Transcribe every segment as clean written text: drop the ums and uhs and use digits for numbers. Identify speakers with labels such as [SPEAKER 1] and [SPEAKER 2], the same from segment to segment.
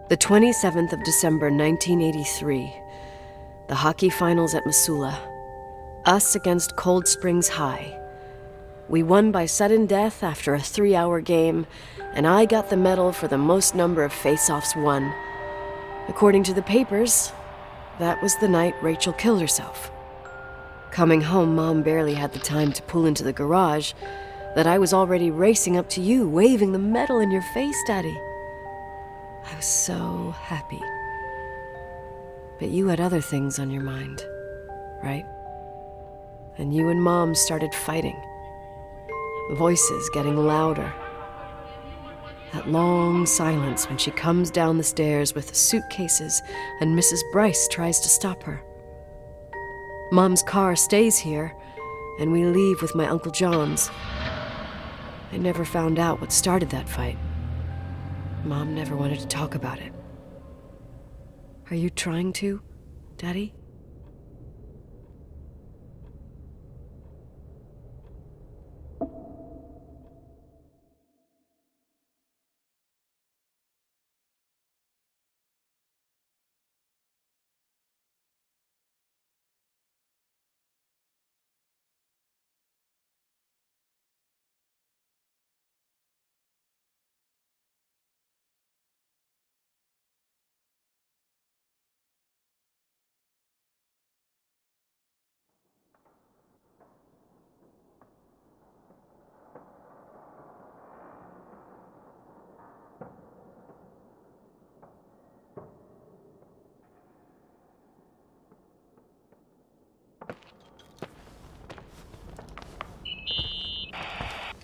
[SPEAKER 1] The 27th of December, 1983. The hockey finals at Missoula. Us against Cold Springs High. We won by sudden death after a 3-hour game, and I got the medal for the most number of face-offs won. According to the papers, that was the night Rachel killed herself. Coming home, Mom barely had the time to pull into the garage that I was already racing up to you, waving the medal in your face, Daddy. I was so happy. But you had other things on your mind, right? And you and Mom started fighting. Voices getting louder. That long silence when she comes down the stairs with the suitcases and Mrs. Bryce tries to stop her. Mom's car stays here, and we leave with my Uncle John's. I never found out what started that fight. Mom never wanted to talk about it. Are you trying to, Daddy?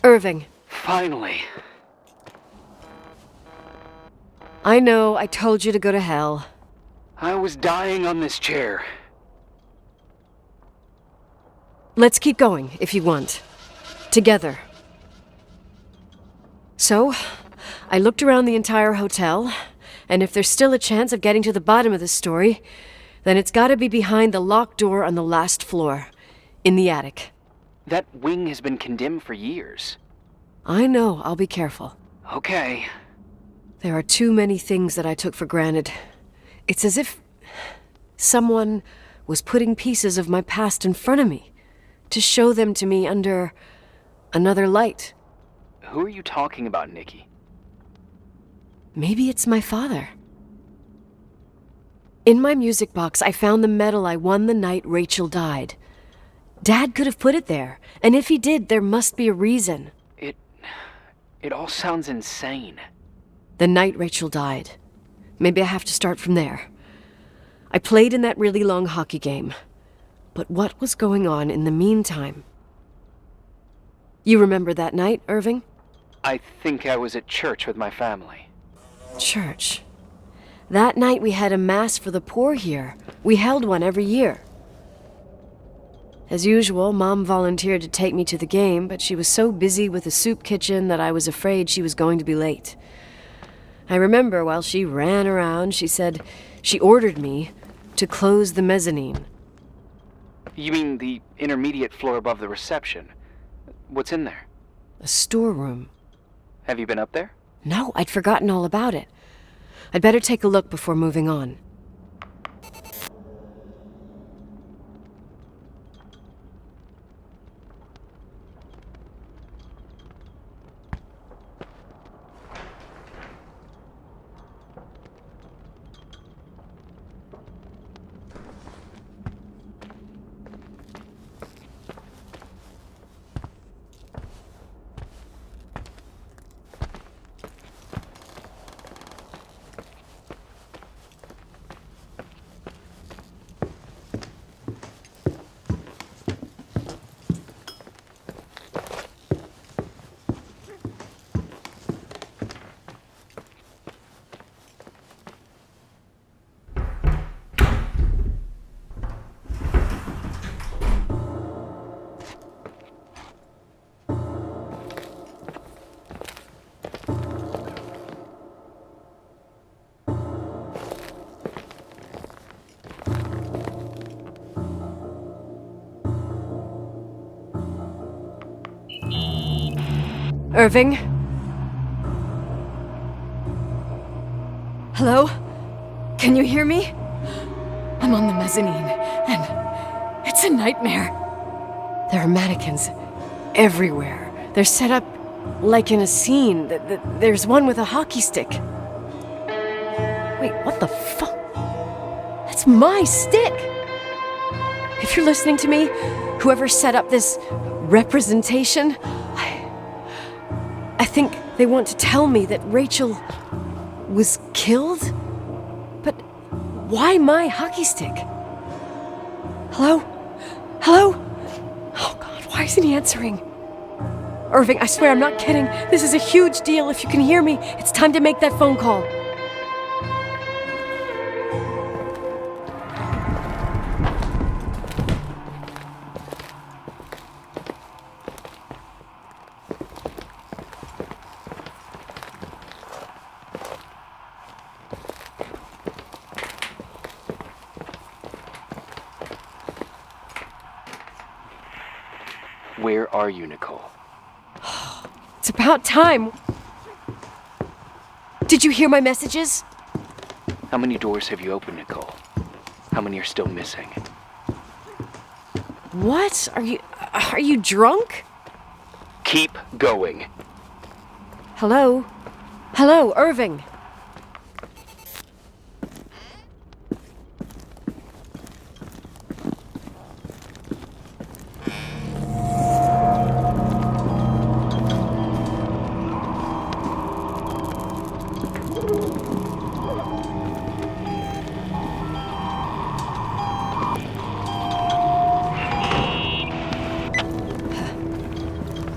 [SPEAKER 1] Irving.
[SPEAKER 2] Finally.
[SPEAKER 1] I know, I told you to go to hell.
[SPEAKER 2] I was dying on this chair.
[SPEAKER 1] Let's keep going, if you want. Together. So, I looked around the entire hotel, and if there's still a chance of getting to the bottom of this story, then it's gotta be behind the locked door on the last floor, in the attic.
[SPEAKER 2] That wing has been condemned for years.
[SPEAKER 1] I know, I'll be careful.
[SPEAKER 2] Okay.
[SPEAKER 1] There are too many things that I took for granted. It's as if someone was putting pieces of my past in front of me to show them to me under another light.
[SPEAKER 2] Who are you talking about, Nikki?
[SPEAKER 1] Maybe it's my father. In my music box, I found the medal I won the night Rachel died. Dad could have put it there, and if he did, there must be a reason.
[SPEAKER 2] It all sounds insane.
[SPEAKER 1] The night Rachel died. Maybe I have to start from there. I played in that really long hockey game. But what was going on in the meantime? You remember that night, Irving?
[SPEAKER 2] I think I was at church with my family.
[SPEAKER 1] Church. That night we had a mass for the poor here. We held one every year. As usual, Mom volunteered to take me to the game, but she was so busy with the soup kitchen that I was afraid she was going to be late. I remember while she ran around, she said she ordered me to close the mezzanine.
[SPEAKER 2] You mean the intermediate floor above the reception? What's in there?
[SPEAKER 1] A storeroom.
[SPEAKER 2] Have you been up there?
[SPEAKER 1] No, I'd forgotten all about it. I'd better take a look before moving on. Irving? Hello? Can you hear me? I'm on the mezzanine, and it's a nightmare. There are mannequins everywhere. They're set up like in a scene. There's one with a hockey stick. Wait, what the fuck? That's my stick! If you're listening to me, whoever set up this representation, I think they want to tell me that Rachel was killed? But why my hockey stick? Hello? Hello? Oh God, why isn't he answering? Irving, I swear I'm not kidding. This is a huge deal. If you can hear me, it's time to make that phone call.
[SPEAKER 2] Where are you, Nicole?
[SPEAKER 1] It's about time. Did you hear my messages?
[SPEAKER 2] How many doors have you opened, Nicole? How many are still missing?
[SPEAKER 1] What? Are you drunk?
[SPEAKER 2] Keep going.
[SPEAKER 1] Hello? Hello, Irving.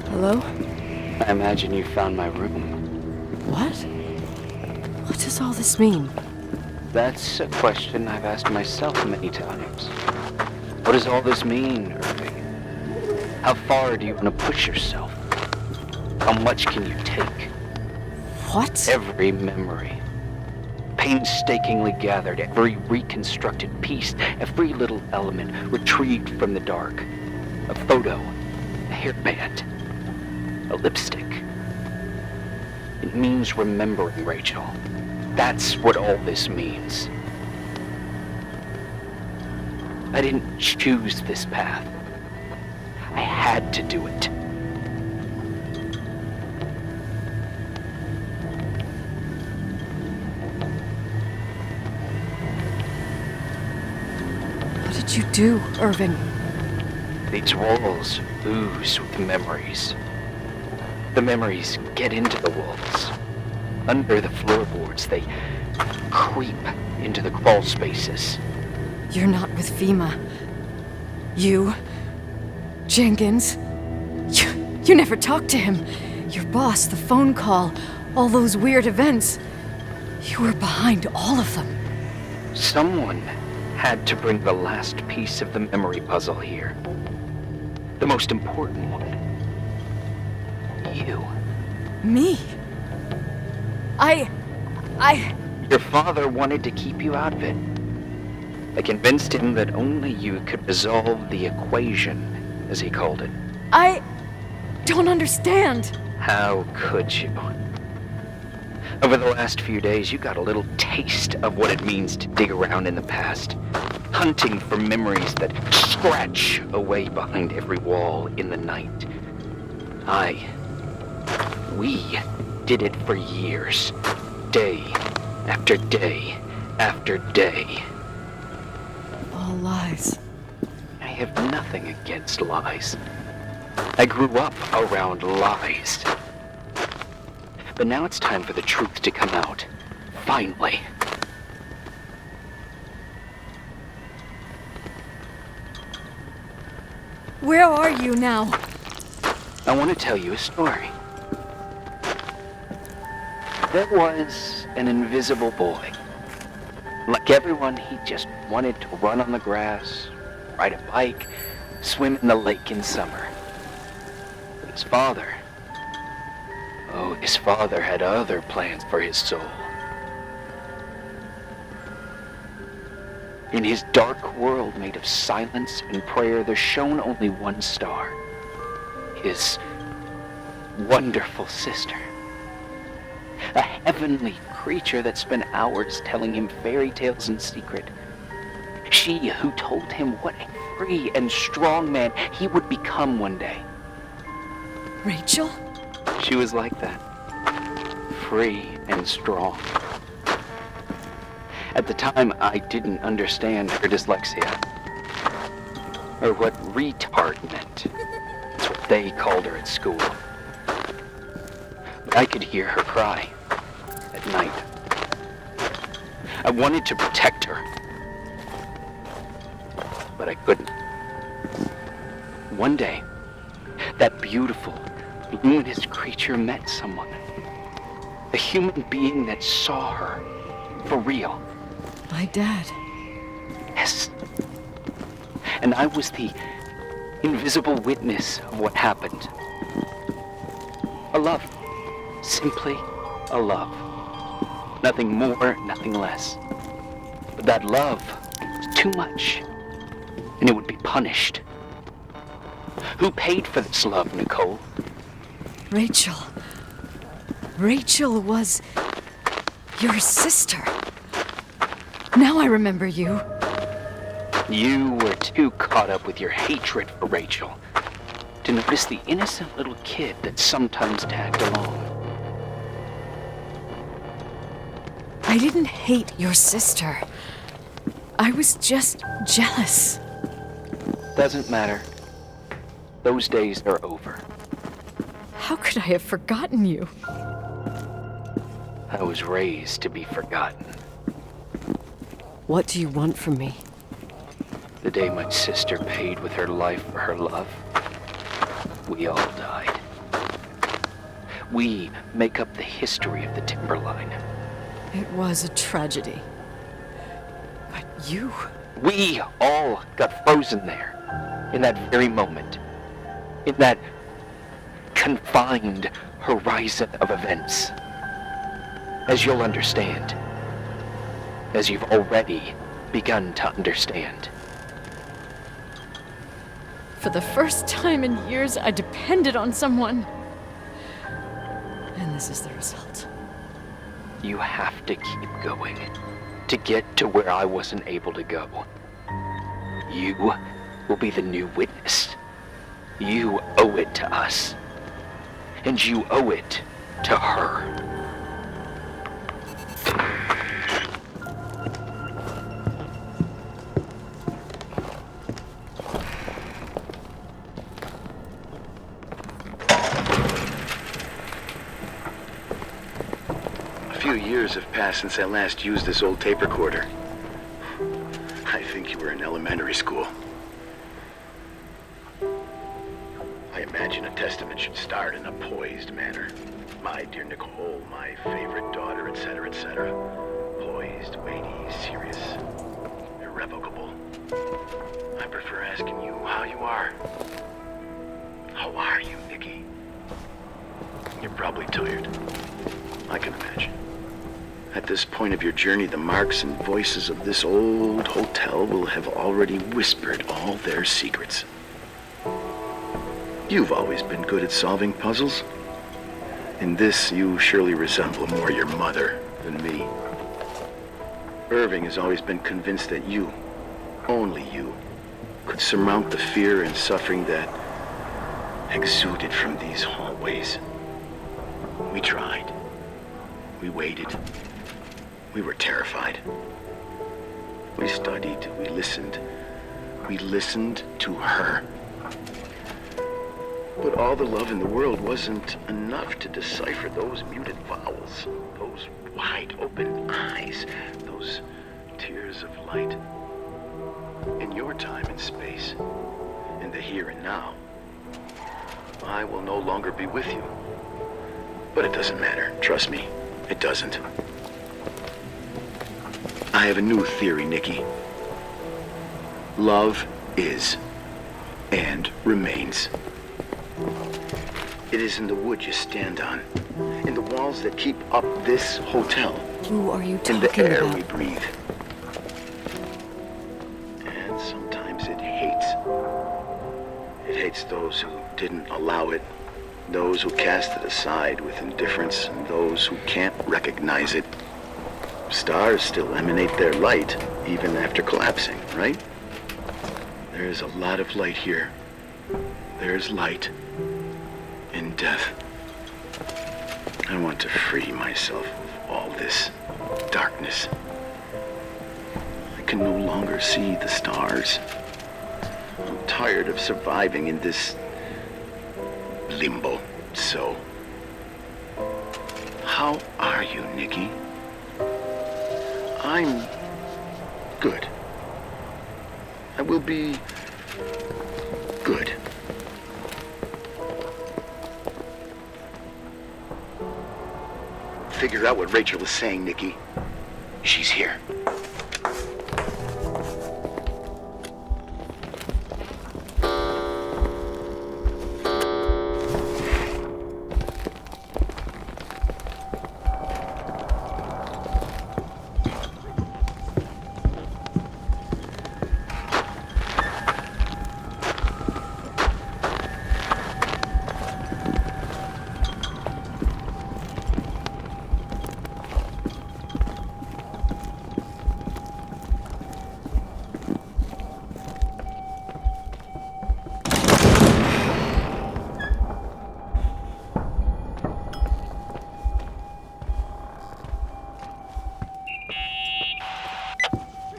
[SPEAKER 1] Hello?
[SPEAKER 2] I imagine you found my room.
[SPEAKER 1] What? What does all this mean?
[SPEAKER 2] That's a question I've asked myself many times. What does all this mean, Irving? How far do you want to push yourself? How much can you take?
[SPEAKER 1] What?
[SPEAKER 2] Every memory, painstakingly gathered, every reconstructed piece, every little element retrieved from the dark. A photo, a hairband, a lipstick. It means remembering, Rachel. That's what all this means. I didn't choose this path. I had to do it.
[SPEAKER 1] What did you do, Irving?
[SPEAKER 2] These walls ooze with memories. The memories get into the walls. Under the floorboards, they creep into the crawl spaces.
[SPEAKER 1] You're not with FEMA. You, Jenkins, you never talked to him. Your boss, the phone call, all those weird events. You were behind all of them.
[SPEAKER 2] Someone had to bring the last piece of the memory puzzle here. The most important one. You.
[SPEAKER 1] Me?
[SPEAKER 2] Your father wanted to keep you out of it. I convinced him that only you could resolve the equation, as he called it.
[SPEAKER 1] I don't understand.
[SPEAKER 2] How could you? Over the last few days, you got a little taste of what it means to dig around in the past, hunting for memories that scratch away behind every wall in the night. We did it for years, day after day after day.
[SPEAKER 1] All lies.
[SPEAKER 2] I have nothing against lies. I grew up around lies. But now it's time for the truth to come out. Finally.
[SPEAKER 1] Where are you now?
[SPEAKER 2] I want to tell you a story. There was an invisible boy. Like everyone, he just wanted to run on the grass, ride a bike, swim in the lake in summer. But his father had other plans for his soul. In his dark world made of silence and prayer, there shone only one star. His wonderful sister. A heavenly creature that spent hours telling him fairy tales in secret. She who told him what a free and strong man he would become one day.
[SPEAKER 1] Rachel?
[SPEAKER 2] She was like that. Free and strong. At the time, I didn't understand her dyslexia. Or what retard meant. That's what they called her at school. But I could hear her cry at night. I wanted to protect her. But I couldn't. One day, that beautiful, luminous creature met someone. A human being that saw her for real.
[SPEAKER 1] My dad.
[SPEAKER 2] Yes. And I was the invisible witness of what happened. A love. Simply a love. Nothing more, nothing less. But that love was too much, and it would be punished. Who paid for this love, Nicole?
[SPEAKER 1] Rachel. Rachel was your sister. Now I remember you.
[SPEAKER 2] You were too caught up with your hatred for Rachel to notice the innocent little kid that sometimes tagged along.
[SPEAKER 1] I didn't hate your sister. I was just jealous.
[SPEAKER 2] Doesn't matter. Those days are over.
[SPEAKER 1] How could I have forgotten you?
[SPEAKER 2] I was raised to be forgotten.
[SPEAKER 1] What do you want from me?
[SPEAKER 2] The day my sister paid with her life for her love, we all died. We make up the history of the Timberline.
[SPEAKER 1] It was a tragedy. But you...
[SPEAKER 2] We all got frozen there, in that very moment. In that confined horizon of events. As you'll understand. As you've already begun to understand.
[SPEAKER 1] For the first time in years, I depended on someone. And this is the result.
[SPEAKER 2] You have to keep going to get to where I wasn't able to go. You will be the new witness. You owe it to us. And you owe it to her.
[SPEAKER 3] A few years have passed since I last used this old tape recorder. I think you were in elementary school. I imagine a testament should start in a poised manner. My dear Nicole, my favorite daughter, etc., etc. Poised, weighty, serious, irrevocable. I prefer asking you how you are. How are you, Nikki? You're probably tired. I can imagine. At this point of your journey, the marks and voices of this old hotel will have already whispered all their secrets. You've always been good at solving puzzles. In this, you surely resemble more your mother than me. Irving has always been convinced that you, only you, could surmount the fear and suffering that exuded from these hallways. We tried. We waited. We were terrified. We studied. We listened. We listened to her. But all the love in the world wasn't enough to decipher those muted vowels, those wide open eyes, those tears of light. In your time and space, in the here and now, I will no longer be with you. But it doesn't matter. Trust me, it doesn't. I have a new theory, Nikki. Love is and remains. It is in the wood you stand on, in the walls that keep up this hotel,
[SPEAKER 1] Who are you talking
[SPEAKER 3] in the air
[SPEAKER 1] about?
[SPEAKER 3] we breathe. And sometimes it hates. It hates those who didn't allow it, those who cast it aside with indifference, and those who can't recognize it Stars still emanate their light, even after collapsing, right? There's a lot of light here. There's light in death. I want to free myself of all this darkness. I can no longer see the stars. I'm tired of surviving in this limbo. So, how are you, Nikki? I'm good. I will be good. Figure out what Rachel is saying, Nikki. She's here.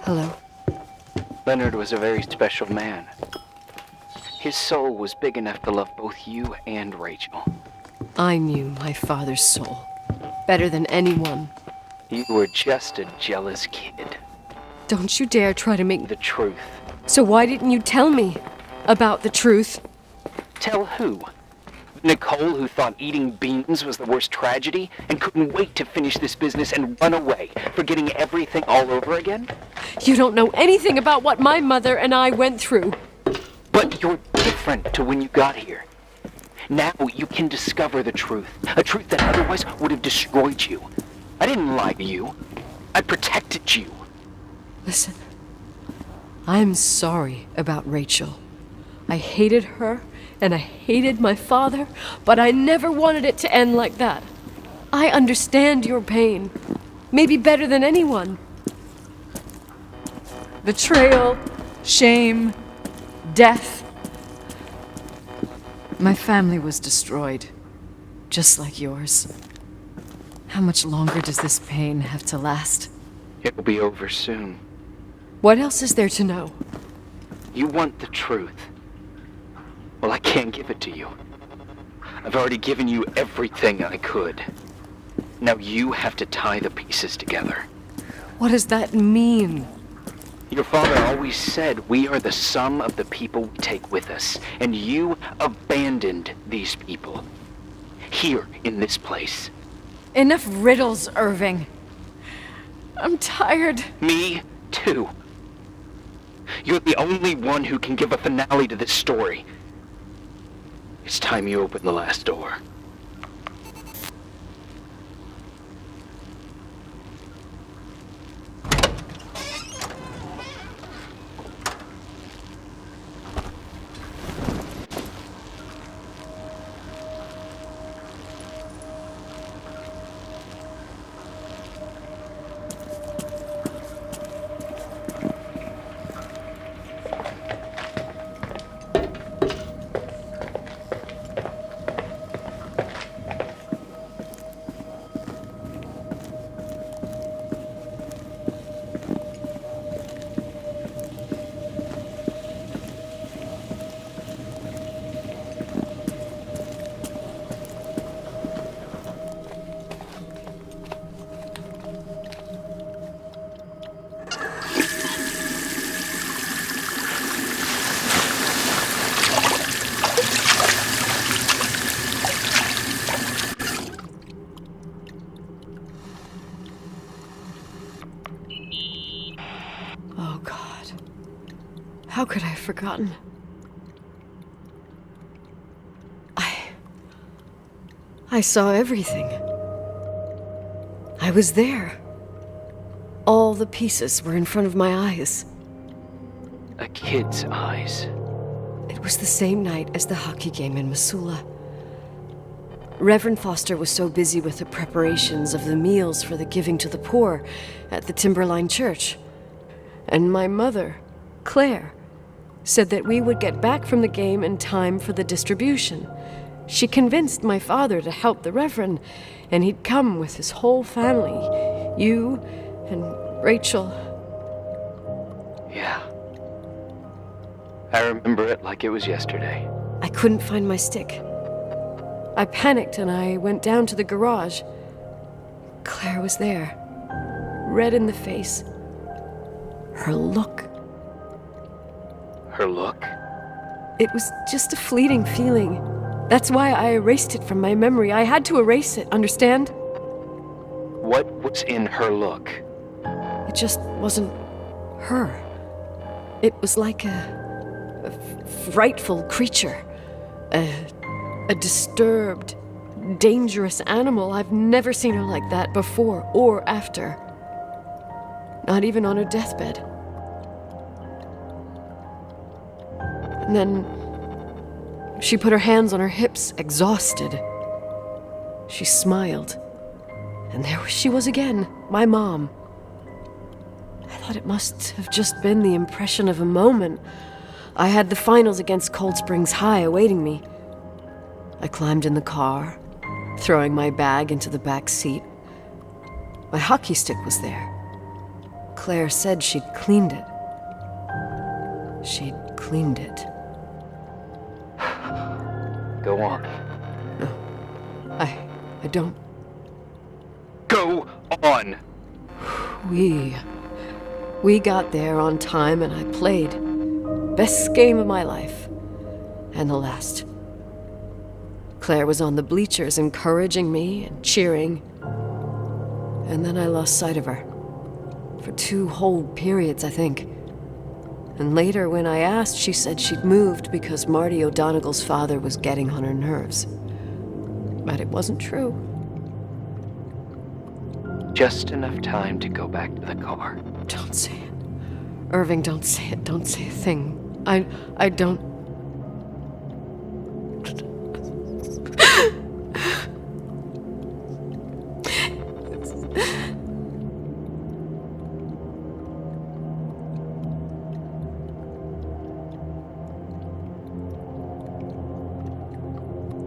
[SPEAKER 1] Hello.
[SPEAKER 2] Leonard was a very special man. His soul was big enough to love both you and Rachel.
[SPEAKER 1] I knew my father's soul better than anyone.
[SPEAKER 2] You were just a jealous kid.
[SPEAKER 1] Don't you dare try to make
[SPEAKER 2] The truth.
[SPEAKER 1] So why didn't you tell me about the truth?
[SPEAKER 2] Tell who? Nicole, who thought eating beans was the worst tragedy and couldn't wait to finish this business and run away, forgetting everything all over again?
[SPEAKER 1] You don't know anything about what my mother and I went through.
[SPEAKER 2] But you're different to when you got here. Now you can discover the truth, a truth that otherwise would have destroyed you. I didn't lie to you. I protected you.
[SPEAKER 1] Listen, I'm sorry about Rachel. I hated her, and I hated my father, but I never wanted it to end like that. I understand your pain, maybe better than anyone.
[SPEAKER 4] Betrayal, shame, death. My family was destroyed, just like yours. How much longer does this pain have to last?
[SPEAKER 2] It'll be over soon.
[SPEAKER 1] What else is there to know?
[SPEAKER 2] You want the truth. Well, I can't give it to you. I've already given you everything I could. Now you have to tie the pieces together.
[SPEAKER 1] What does that mean?
[SPEAKER 2] Your father always said we are the sum of the people we take with us, and you abandoned these people. Here, in this place.
[SPEAKER 4] Enough riddles, Irving. I'm tired.
[SPEAKER 2] Me, too. You're the only one who can give a finale to this story. It's time you open the last door.
[SPEAKER 1] Oh, God. How could I have forgotten? I saw everything. I was there. All the pieces were in front of my eyes.
[SPEAKER 2] A kid's eyes.
[SPEAKER 1] It was the same night as the hockey game in Missoula. Reverend Foster was so busy with the preparations of the meals for the giving to the poor at the Timberline Church. And my mother, Claire, said that we would get back from the game in time for the distribution. She convinced my father to help the Reverend, and he'd come with his whole family. You and Rachel.
[SPEAKER 2] Yeah. I remember it like it was yesterday.
[SPEAKER 1] I couldn't find my stick. I panicked and I went down to the garage. Claire was there, red in the face. Her look.
[SPEAKER 2] Her look?
[SPEAKER 1] It was just a fleeting feeling. That's why I erased it from my memory. I had to erase it, understand?
[SPEAKER 2] What was in her look?
[SPEAKER 1] It just wasn't her. It was like a frightful creature. A disturbed, dangerous animal. I've never seen her like that before or after. Not even on her deathbed. And then she put her hands on her hips, exhausted. She smiled. And there she was again, my mom. I thought it must have just been the impression of a moment. I had the finals against Cold Springs High awaiting me. I climbed in the car, throwing my bag into the back seat. My hockey stick was there. Claire said she'd cleaned it. She'd cleaned it.
[SPEAKER 2] Go on.
[SPEAKER 1] No, I don't.
[SPEAKER 2] Go on!
[SPEAKER 1] We got there on time and I played. Best game of my life. And the last. Claire was on the bleachers encouraging me and cheering. And then I lost sight of her. For 2 whole periods, I think. And later, when I asked, she said she'd moved because Marty O'Donegal's father was getting on her nerves. But it wasn't true.
[SPEAKER 2] Just enough time to go back to the car.
[SPEAKER 1] Don't say it. Irving, don't say it. Don't say a thing. I don't...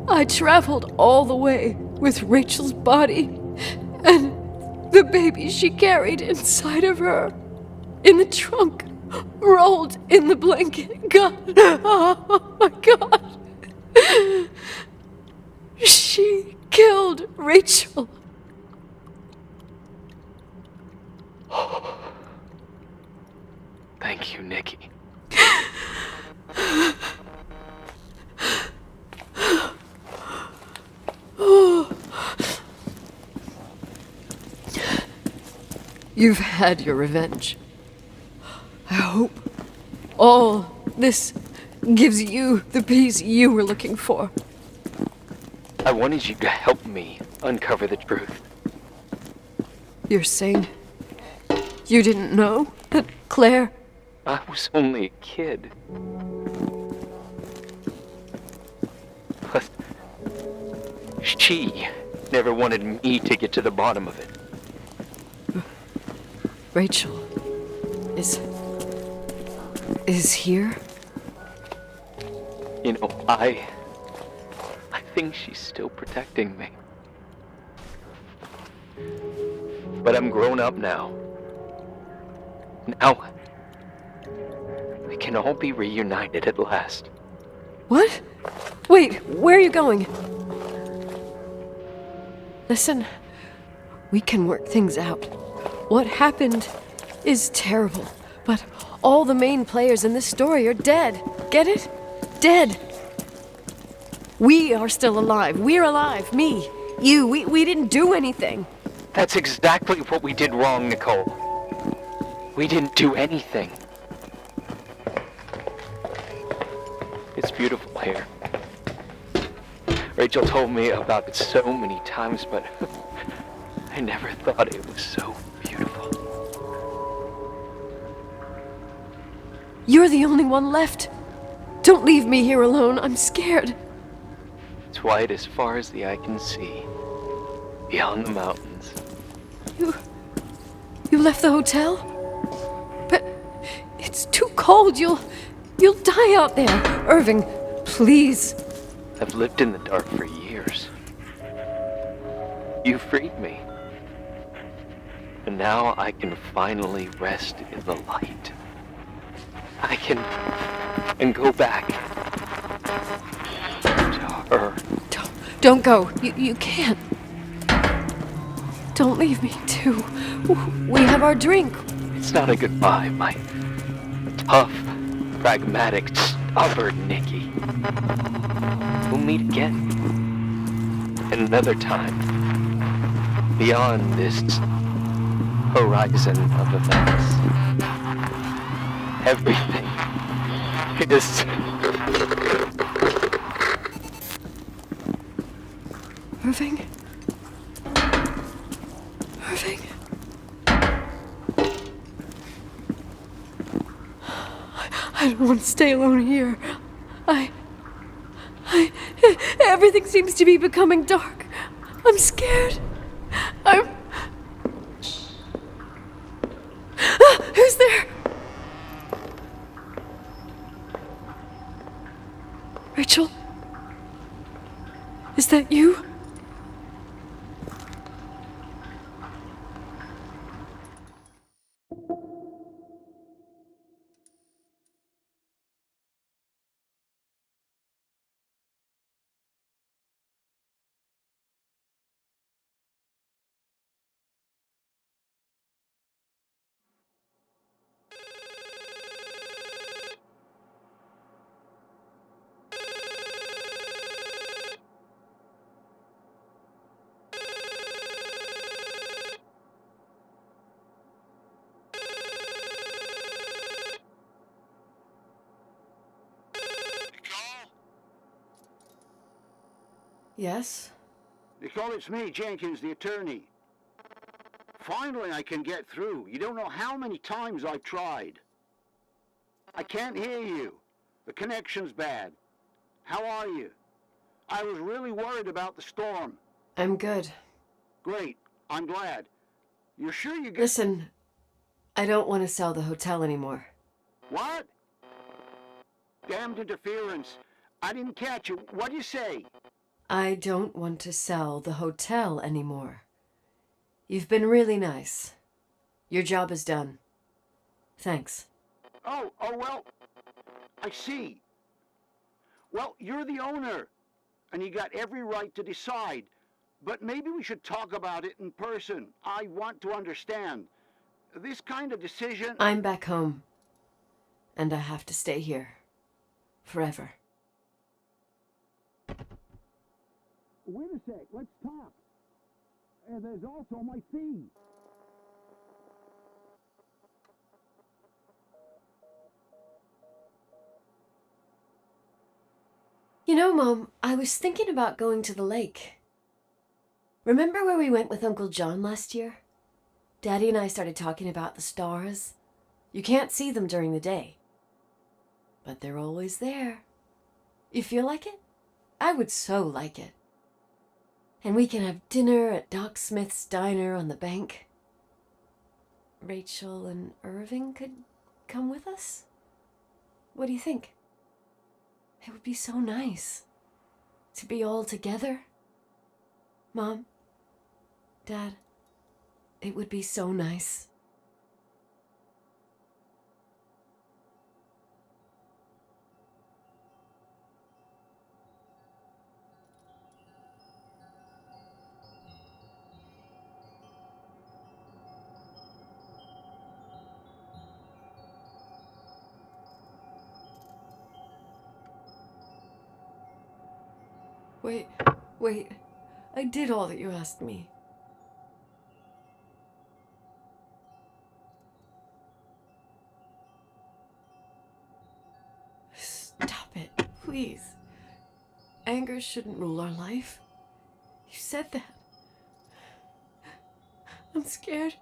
[SPEAKER 1] I traveled all the way with Rachel's body and the baby she carried inside of her, in the trunk, rolled in the blanket. God, oh my God. She killed Rachel.
[SPEAKER 2] Thank you, Nikki.
[SPEAKER 1] You've had your revenge. I hope all this gives you the peace you were looking for.
[SPEAKER 2] I wanted you to help me uncover the truth.
[SPEAKER 1] You're saying you didn't know that Claire...
[SPEAKER 2] I was only a kid. But she never wanted me to get to the bottom of it.
[SPEAKER 1] Rachel is here?
[SPEAKER 2] You know, I think she's still protecting me. But I'm grown up now. Now, we can all be reunited at last.
[SPEAKER 1] What? Wait, where are you going? Listen, we can work things out. What happened is terrible, but all the main players in this story are dead. Get it? Dead. We are still alive. We're alive. Me, you, we didn't do anything.
[SPEAKER 2] That's exactly what we did wrong, Nicole. We didn't do anything. It's beautiful here. Rachel told me about it so many times, but I never thought it was so beautiful.
[SPEAKER 1] You're the only one left. Don't leave me here alone. I'm scared.
[SPEAKER 2] It's white as far as the eye can see, beyond the mountains.
[SPEAKER 1] You left the hotel? But it's too cold. You'll die out there. Irving, please.
[SPEAKER 2] I've lived in the dark for years. You freed me. And now I can finally rest in the light. I can go back to her.
[SPEAKER 1] Don't go. You can't. Don't leave me, too. We have our drink.
[SPEAKER 2] It's not a goodbye, my tough, pragmatic, stubborn Nikki. We'll meet again. Another time. Beyond this horizon of events. Everything is...
[SPEAKER 1] Irving? Irving? I don't want to stay alone here. Everything seems to be becoming dark. I'm scared. Who's there? Rachel? Is that you? Yes?
[SPEAKER 5] Nicole, it's me, Jenkins, the attorney. Finally, I can get through. You don't know how many times I've tried. I can't hear you. The connection's bad. How are you? I was really worried about the storm.
[SPEAKER 1] I'm good.
[SPEAKER 5] Great. I'm glad. You're sure you get...
[SPEAKER 1] Listen, I don't want to sell the hotel anymore.
[SPEAKER 5] What? Damned interference. I didn't catch you. What'd you say?
[SPEAKER 1] I don't want to sell the hotel anymore. You've been really nice. Your job is done. Thanks.
[SPEAKER 5] Oh, well, I see. Well, you're the owner, and you got every right to decide. But maybe we should talk about it in person. I want to understand. This kind of decision...
[SPEAKER 1] I'm back home, and I have to stay here. Forever.
[SPEAKER 5] Wait a sec, let's talk. There's also my fee.
[SPEAKER 1] You know, Mom, I was thinking about going to the lake. Remember where we went with Uncle John last year? Daddy and I started talking about the stars. You can't see them during the day, but they're always there. You feel like it? I would so like it. And we can have dinner at Doc Smith's diner on the bank. Rachel and Irving could come with us? What do you think? It would be so nice to be all together. Mom, Dad, it would be so nice. Wait. I did all that you asked me. Stop it, please. Anger shouldn't rule our life. You said that. I'm scared.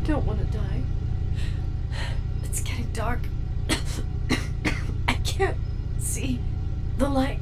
[SPEAKER 1] don't want to die. It's getting dark. I can't see the light.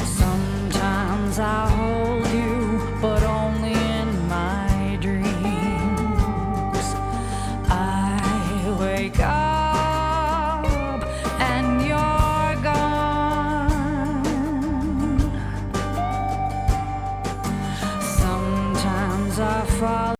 [SPEAKER 6] Sometimes I